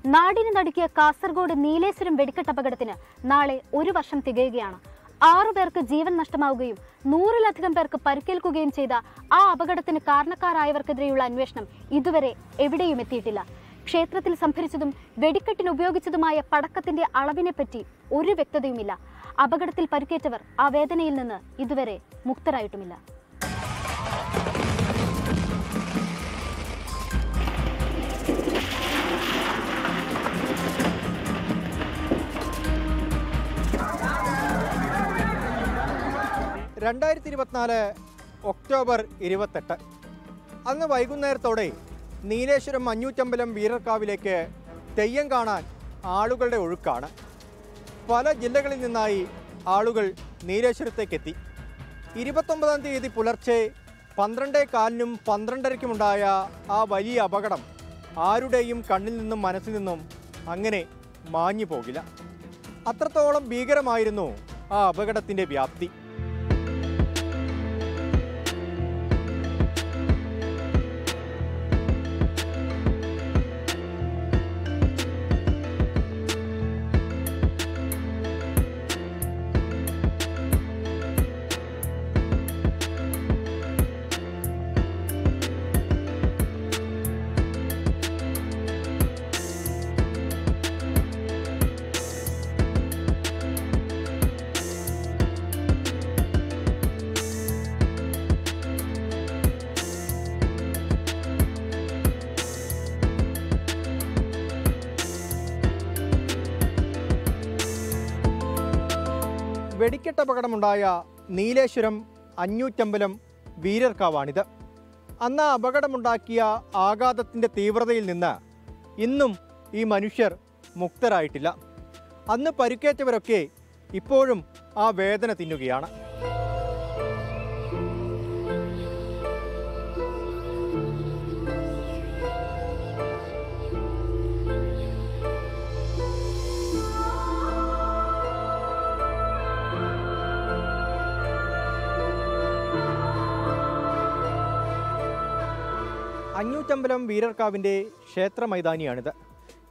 നാടിന് നടുക്കിയ കാസർഗോഡ് നീലേശ്വരം വെടിക്കെട്ട് അപകടത്തിന് നാളെ 1 വർഷം തികയുകയാണ്. 6 പേർക്ക് ജീവൻ നഷ്ടമാവുകയും 100-ലധികം പേർക്ക് പരിക്കേൽക്കുകയും ചെയ്ത ആ അപകടത്തിന് കാരണക്കാരായവർക്കെതിരെയുള്ള അന്വേഷണം ഇതുവരെ എവിടെയും എത്തിയിട്ടില്ല. ക്ഷേത്രത്തിൽ സംഭരിച്ചതും വെടിക്കെട്ടിന് ഉപയോഗിച്ചതുമായ പടക്കത്തിന്റെ അളവിനെപ്പറ്റി ഒരു വ്യക്തതയുമില്ല. അപകടത്തിൽ പരിക്കേറ്റവർ ആ വേദനയിൽ നിന്ന് ഇതുവരെ മുക്തരായിട്ടുമില്ല. ഒക്ടോബർ 28 അന്ന് വൈകുന്നേരത്തോടെ നീലേശ്വരം മഞ്ഞൂറ്റമ്പലം വീരർക്കാവിലേക്ക് തെയ്യം കാണാൻ ആളുകളുടെ ഒഴുക്കാണ്. പല ജില്ലകളിൽ നിന്നായി ആളുകൾ നീലേശ്വരത്തേക്കെത്തി. 29-ാം തീയതി പുലർച്ചെ 12:15-നും 12:30-ക്കുമുണ്ടായ ആ വലിയ അപകടം ആരുടെയും കണ്ണിൽ നിന്നും മനസ്സിൽ നിന്നും അങ്ങനെ മാഞ്ഞു പോകില്ല. അത്രത്തോളം ഭീകരമായിരുന്നു ആ അപകടത്തിൻ്റെ വ്യാപ്തി. വെടിക്കെട്ടപകടമുണ്ടായ നീലേശ്വരം അഞ്ഞൂറ്റമ്പലം വീരർക്കാവാണിത്. അന്ന് അപകടമുണ്ടാക്കിയ ആഘാതത്തിൻ്റെ തീവ്രതയിൽ നിന്ന് ഇന്നും ഈ മനുഷ്യർ മുക്തരായിട്ടില്ല. അന്ന് പരിക്കേറ്റവരൊക്കെ ഇപ്പോഴും ആ വേദന തിന്നുകയാണ്. അഞ്ഞൂറ്റമ്പലം വീരർക്കാവിൻ്റെ ക്ഷേത്ര മൈതാനിയാണിത്.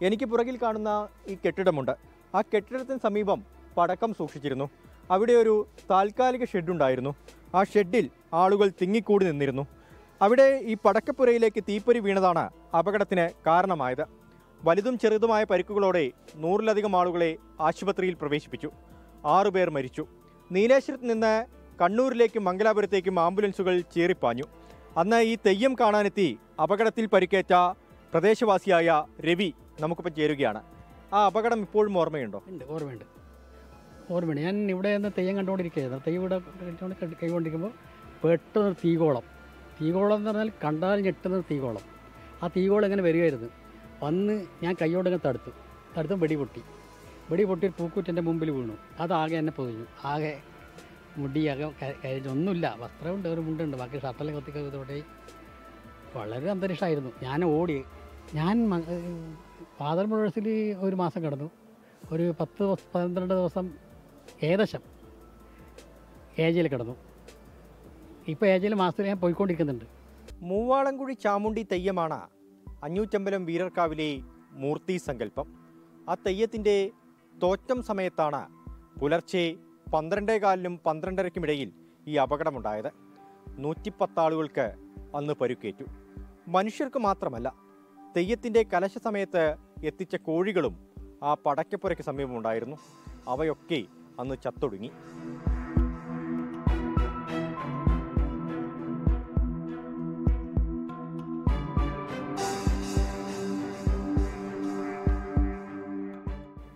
എനിക്ക് പുറകിൽ കാണുന്ന ഈ കെട്ടിടമുണ്ട്. ആ കെട്ടിടത്തിന് സമീപം പടക്കം സൂക്ഷിച്ചിരുന്നു. അവിടെ ഒരു താൽക്കാലിക ഷെഡുണ്ടായിരുന്നു. ആ ഷെഡിൽ ആളുകൾ തിങ്ങിക്കൂടി നിന്നിരുന്നു. അവിടെ ഈ പടക്കപ്പുരയിലേക്ക് തീപ്പൊരി വീണതാണ് അപകടത്തിന് കാരണമായത്. വലുതും ചെറുതുമായ പരിക്കുകളോടെ 100-ലധികം ആളുകളെ ആശുപത്രിയിൽ പ്രവേശിപ്പിച്ചു. 6 പേർ മരിച്ചു. നീലേശ്വരത്ത് നിന്ന് കണ്ണൂരിലേക്കും മംഗലാപുരത്തേക്കും ആംബുലൻസുകൾ ചീറിപ്പാഞ്ഞു. അന്ന് ഈ തെയ്യം കാണാനെത്തി അപകടത്തിൽ പരിക്കേറ്റ പ്രദേശവാസിയായ രവി നമുക്കിപ്പോൾ ചേരുകയാണ്. ആ അപകടം ഇപ്പോഴും ഓർമ്മയുണ്ടോ? ഓർമ്മയുണ്ട്. ഞാൻ ഇവിടെ നിന്ന് തെയ്യം കണ്ടുകൊണ്ടിരിക്കുകയായിരുന്നു. തെയ്യം ഇവിടെ കൈകൊണ്ടിരിക്കുമ്പോൾ പെട്ടെന്ന് തീകോളം എന്ന് പറഞ്ഞാൽ കണ്ടാൽ ഞെട്ടുന്ന തീകോളം. ആ തീകോളം ഇങ്ങനെ വരികയായിരുന്നു. വന്ന് ഞാൻ കൈയോടങ്ങ് തടുത്ത് വെടി പൊട്ടി പൂക്കൂറ്റൻ്റെ മുമ്പിൽ വീണു. അതാകെ എന്നെ പൊതിഞ്ഞു. ആകെ മുടിയാകെ ഒന്നുമില്ല, വസ്ത്രമുണ്ട്, ഒരു മുണ്ടുണ്ട്, ബാക്കി ഷർട്ടെല്ലാം കൊത്തിക്കത്തോടെ വളരെ അന്തരീക്ഷമായിരുന്നു. ഞാൻ ഓടി. ഞാൻ ഫാദർ മുഴസിൽ 1 മാസം കിടന്നു. ഒരു 10-12 ദിവസം ഏകദേശം ഏജയിൽ കിടന്നു. ഇപ്പോൾ ഏജയിൽ മാസത്തിൽ ഞാൻ പോയിക്കൊണ്ടിരിക്കുന്നുണ്ട്. മൂവാളംകുഴി ചാമുണ്ടി തെയ്യമാണ് അഞ്ഞൂറ്റമ്പലം വീരർക്കാവിലെ മൂർത്തി സങ്കല്പം. ആ തെയ്യത്തിൻ്റെ തോറ്റം സമയത്താണ് പുലർച്ചെ 12:15-നും 12:30-ക്കുമിടയിൽ ഈ അപകടമുണ്ടായത്. 110 ആളുകൾക്ക് അന്ന് പരുക്കേറ്റു. മനുഷ്യർക്ക് മാത്രമല്ല, തെയ്യത്തിൻ്റെ കലശ സമയത്ത് എത്തിച്ച കോഴികളും ആ പടക്കപ്പുരയ്ക്ക് സമീപമുണ്ടായിരുന്നു. അവയൊക്കെ അന്ന് ചത്തൊടുങ്ങി.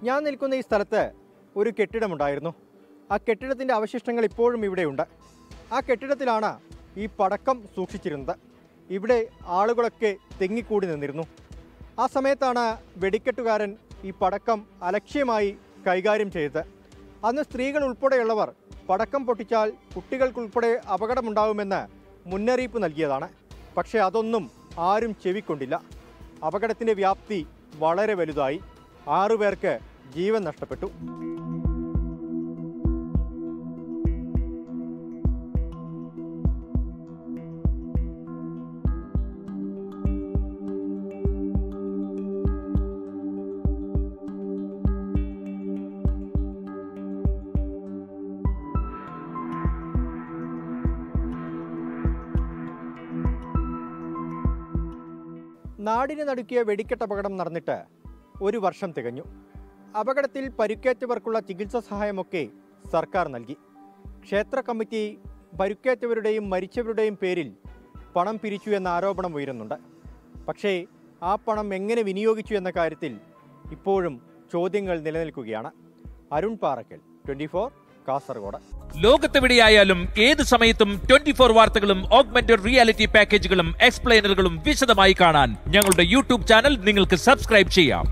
ഞാൻ നിൽക്കുന്ന ഈ സ്ഥലത്ത് ഒരു കെട്ടിടമുണ്ടായിരുന്നു. ആ കെട്ടിടത്തിൻ്റെ അവശിഷ്ടങ്ങൾ ഇപ്പോഴും ഇവിടെയുണ്ട്. ആ കെട്ടിടത്തിലാണ് ഈ പടക്കം സൂക്ഷിച്ചിരുന്നത്. ഇവിടെ ആളുകളൊക്കെ തെങ്ങിക്കൂടി നിന്നിരുന്നു. ആ സമയത്താണ് വെടിക്കെട്ടുകാരൻ ഈ പടക്കം അലക്ഷ്യമായി കൈകാര്യം ചെയ്തത്. അന്ന് സ്ത്രീകൾ ഉൾപ്പെടെയുള്ളവർ പടക്കം പൊട്ടിച്ചാൽ കുട്ടികൾക്കുൾപ്പെടെ അപകടമുണ്ടാകുമെന്ന് മുന്നറിയിപ്പ് നൽകിയതാണ്. പക്ഷേ അതൊന്നും ആരും ചെവിക്കൊണ്ടില്ല. അപകടത്തിൻ്റെ വ്യാപ്തി വളരെ വലുതായി. 6 പേർക്ക് ജീവൻ നഷ്ടപ്പെട്ടു. നാടിനെ നടുക്കിയ വെടിക്കെട്ടപകടം നടന്നിട്ട് ഒരു വർഷം തികഞ്ഞു. അപകടത്തിൽ പരുക്കേറ്റവർക്കുള്ള ചികിത്സാ സഹായമൊക്കെ സർക്കാർ നൽകി. ക്ഷേത്ര കമ്മിറ്റി പരുക്കേറ്റവരുടെയും മരിച്ചവരുടെയും പേരിൽ പണം പിരിച്ചു എന്ന ആരോപണം ഉയരുന്നുണ്ട്. പക്ഷേ ആ പണം എങ്ങനെ വിനിയോഗിച്ചു എന്ന കാര്യത്തിൽ ഇപ്പോഴും ചോദ്യങ്ങൾ നിലനിൽക്കുകയാണ്. അരുൺ പാറക്കൽ, 24 കാസർഗോഡ്. ലോകത്തെവിടെയായാലും ഏത് സമയത്തും 24 വാർത്തകളും ഓഗ്മെന്റഡ് റിയാലിറ്റി പാക്കേജുകളും എക്സ്പ്ലെയിനറുകളും വിശദമായി കാണാൻ ഞങ്ങളുടെ യൂട്യൂബ് ചാനൽ നിങ്ങൾക്ക് സബ്സ്ക്രൈബ് ചെയ്യാം.